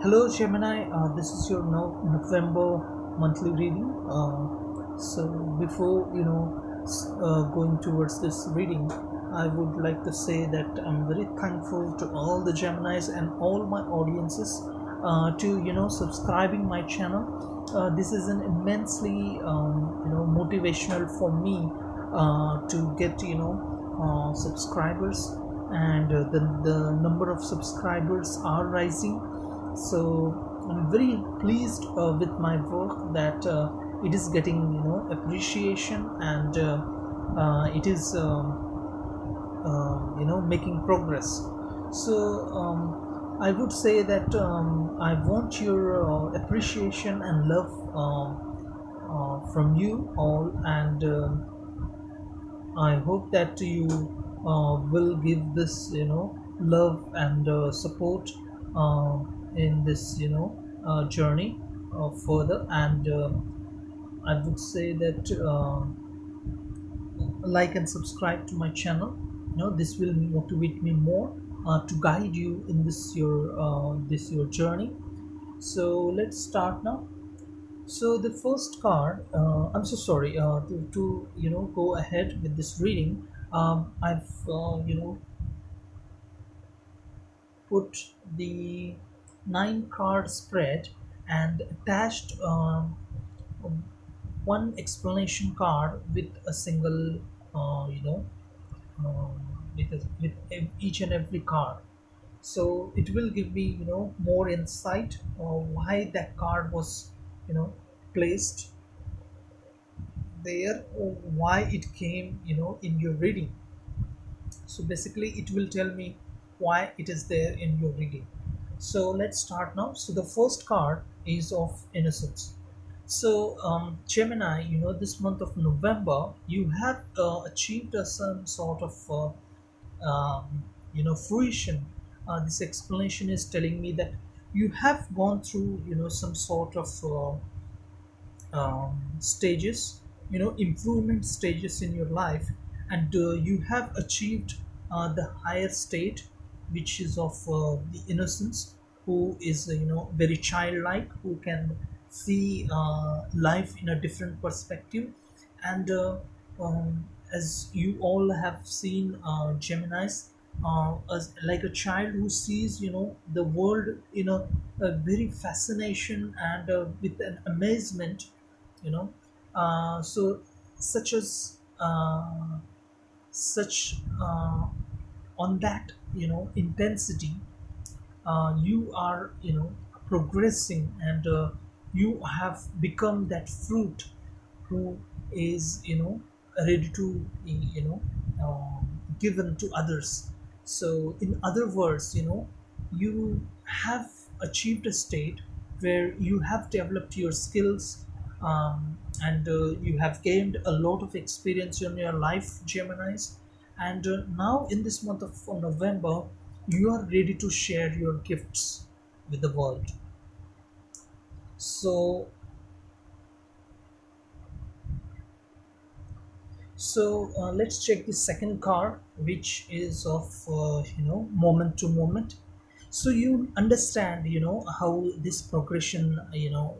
Hello Gemini, this is your November monthly reading. So before going towards this reading, I would like to say that I'm very thankful to all the Geminis and all my audiences to subscribing my channel. This is an immensely motivational for me to get subscribers, and the number of subscribers are rising. So I'm very pleased with my work that it is getting appreciation, and it is making progress. So I would say that I want your appreciation and love from you all, and I hope that you will give this love and support uh, in this journey further. And I would say that like and subscribe to my channel. This will motivate me more to guide you in this your journey. So let's start now. So the first card, I'm so sorry to go ahead with this reading. I've put the 9 card spread and attached one explanation card with a single um, each and every card. So it will give me more insight why that card was you know placed there, or why it came in your reading. So basically it will tell me why it is there in your reading. So let's start now. So the first card is of innocence. So Gemini, this month of November you have achieved some sort of fruition. This explanation is telling me that you have gone through some sort of stages, improvement stages in your life, and you have achieved the higher state, which is of the innocence, who is very childlike, who can see life in a different perspective. And as you all have seen, Geminis, as like a child who sees the world in a very fascination and with an amazement, you know so such as such on that intensity, you are progressing, and you have become that fruit who is ready to given to others. So in other words, you have achieved a state where you have developed your skills, and you have gained a lot of experience in your life, Geminis. And now in this month of November, you are ready to share your gifts with the world. So so let's check the second card, which is of moment to moment. So you understand how this progression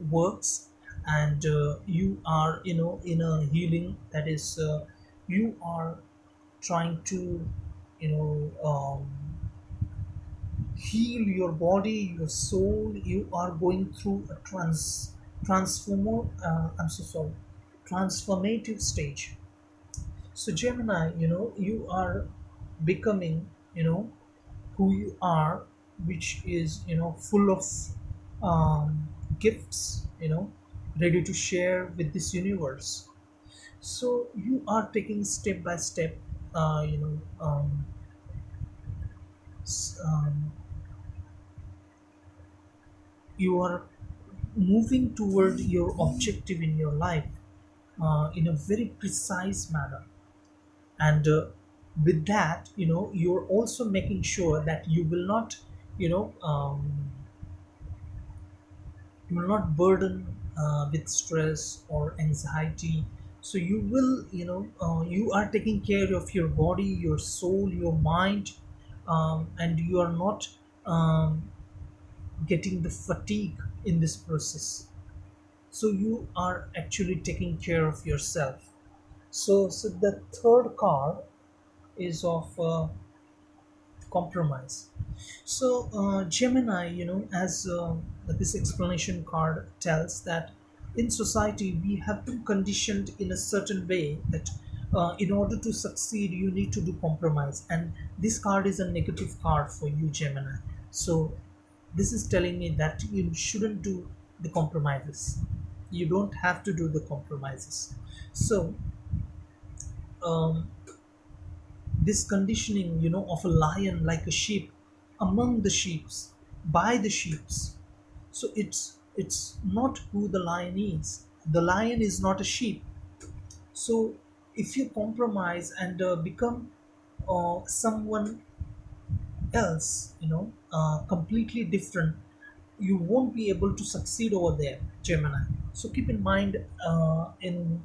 works, and you are in a healing, that is you are trying to you know heal your body, your soul. You are going through a transformer I'm so sorry transformative stage. So Gemini, you are becoming who you are, which is full of gifts, ready to share with this universe. So you are taking step by step, s- um, you are moving toward your objective in your life in a very precise manner. And with that, you're also making sure that you know um, you will not burden with stress or anxiety. So you will you are taking care of your body, your soul, your mind, and you are not um, getting the fatigue in this process. So you are actually taking care of yourself. So the third card is of compromise. So, Gemini, as this explanation card tells, that in society we have been conditioned in a certain way that in order to succeed, you need to do compromise. And this card is a negative card for you, Gemini. So, this is telling me that you shouldn't do the compromises. You don't have to do the compromises. So, um, this conditioning of a lion like a sheep among the sheeps, by the sheeps. So it's not who the lion is. The lion is not a sheep. So if you compromise and become someone else, completely different, you won't be able to succeed over there, Gemini. So keep in mind, in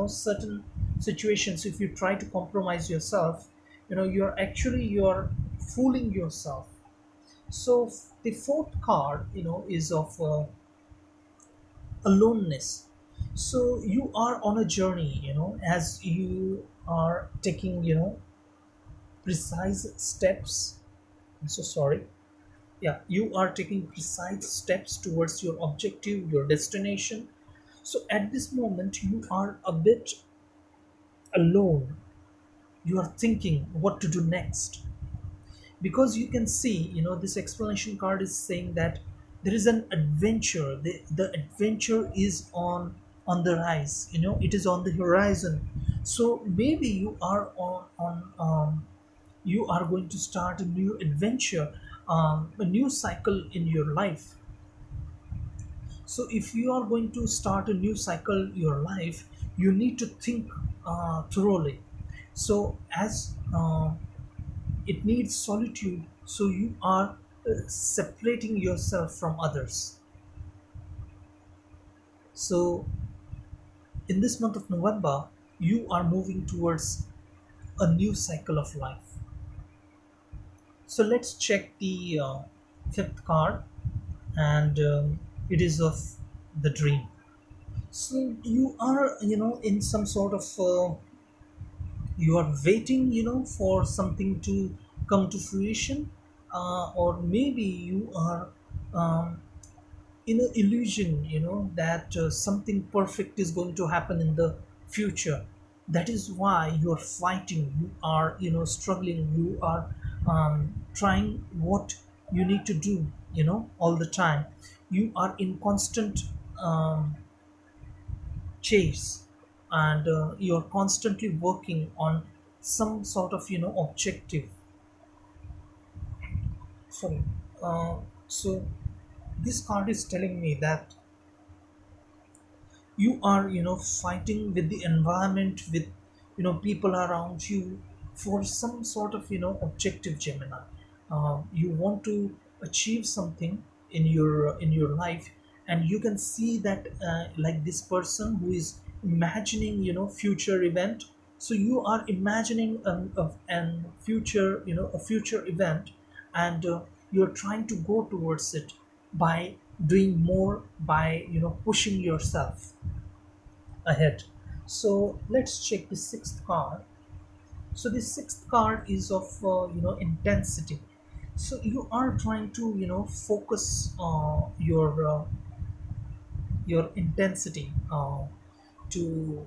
certain situations, if you try to compromise yourself, you're fooling yourself. So the fourth card, is of aloneness. So you are on a journey, as you are taking precise steps. I'm so sorry. Yeah, you are taking precise steps towards your objective, your destination. So at this moment you are a bit alone. You are thinking what to do next, because you can see, this explanation card is saying that there is an adventure. The adventure is on the rise, it is on the horizon. So maybe you are you are going to start a new adventure, a new cycle in your life. So if you are going to start a new cycle in your life, you need to think thoroughly. So as it needs solitude, so you are separating yourself from others. So in this month of November, you are moving towards a new cycle of life. So let's check the fifth card, and it is of the dream. So you are, in some sort of you are waiting, for something to come to fruition, or maybe you are um, in an illusion, that something perfect is going to happen in the future. That is why you are fighting, you are, struggling, you are trying what you need to do, all the time. You are in constant um, chase, and you're constantly working on some sort of objective. Sorry. So this card is telling me that you are, fighting with the environment, with people around you, for some sort of objective, Gemini. You want to achieve something in your life, and you can see that, like this person who is imagining future event. So you are imagining an future, a future event, and you're trying to go towards it by doing more, by pushing yourself ahead. So let's check the sixth card. So the sixth card is of intensity. So you are trying to focus your intensity to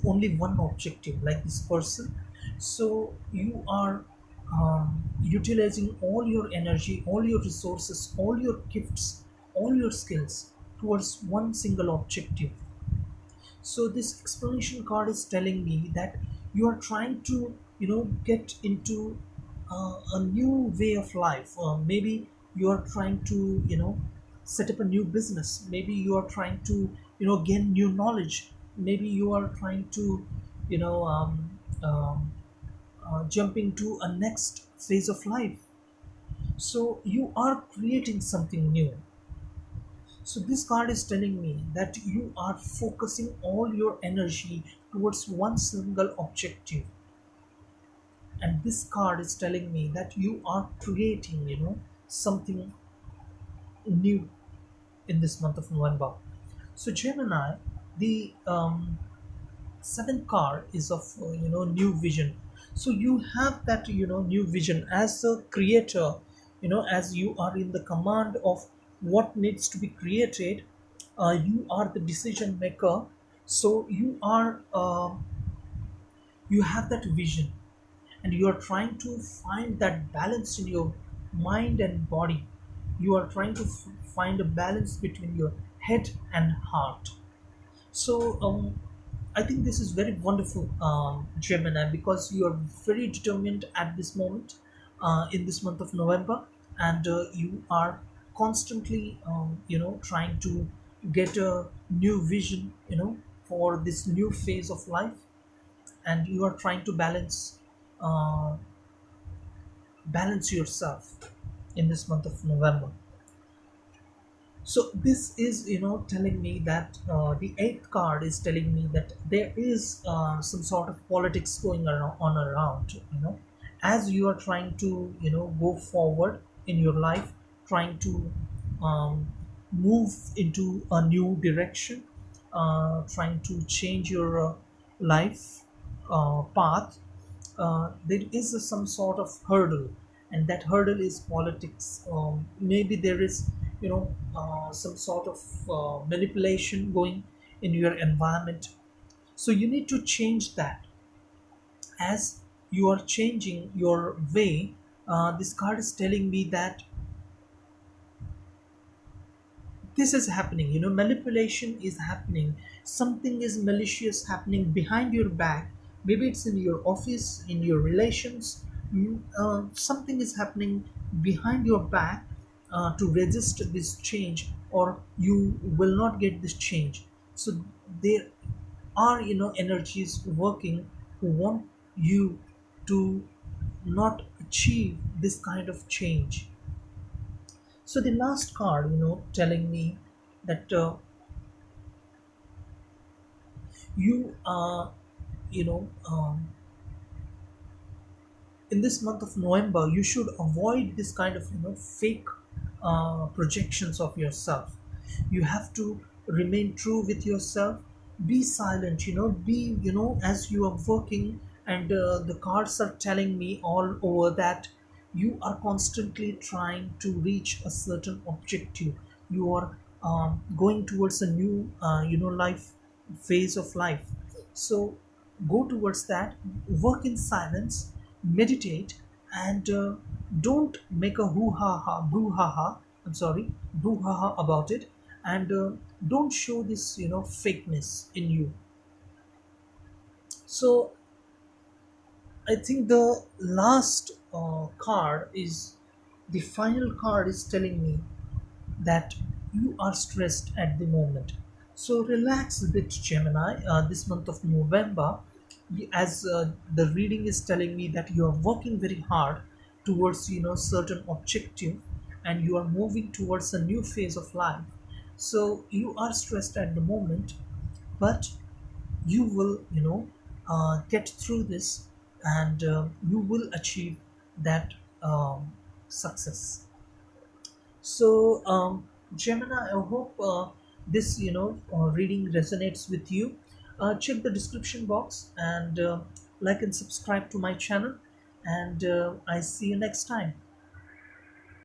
only one objective, like this person. So you are utilizing all your energy, all your resources, all your gifts, all your skills towards one single objective. So this explanation card is telling me that you are trying to get into a new way of life. Maybe you are trying to set up a new business. Maybe you are trying to gain new knowledge. Maybe you are trying to you know um, um, jump into a next phase of life. So you are creating something new. So this card is telling me that you are focusing all your energy towards one single objective. and this card is telling me that you are creating, something new in this month of November. So Gemini, the seventh card is of new vision. So you have that new vision as a creator, as you are in the command of what needs to be created. You are the decision maker. So you have that vision, and you are trying to find that balance in your mind and body. You are trying to find a balance between your head and heart. So I think this is very wonderful, Gemini, because you are very determined at this moment, in this month of November, and you are constantly, trying to get a new vision, for this new phase of life, and you are trying to uh, balance yourself in this month of November. So this is, telling me that the eighth card is telling me that there is some sort of politics going around, as you are trying to, go forward in your life, trying to um, move into a new direction, trying to change your life path. There is some sort of hurdle, and that hurdle is politics. Maybe there is, some sort of manipulation going in your environment. So you need to change that. As you are changing your way, this card is telling me that this is happening, manipulation is happening, something is malicious happening behind your back. Maybe it's in your office, in your relations. Something is happening behind your back to resist this change, or you will not get this change. So there are, energies working who want you to not achieve this kind of change. So the last card, telling me that you are, you know, in this month of November, you should avoid this kind of, fake projections of yourself. You have to remain true with yourself. Be silent, be, as you are working, and the cards are telling me all over that you are constantly trying to reach a certain objective. You are going towards a new, life phase of life. So go towards that, work in silence, meditate, and don't make a hoo ha ha, boo ha ha. I'm sorry, boo ha ha about it, and don't show this, fakeness in you. So I think the last card is the final card is telling me that you are stressed at the moment. So relax a bit, Gemini. This month of November, as the reading is telling me that you are working very hard towards, certain objective, and you are moving towards a new phase of life. So you are stressed at the moment, but you will, get through this, and you will achieve that success. So, Gemini, I hope this, reading resonates with you. Check the description box, and like and subscribe to my channel. And I see you next time.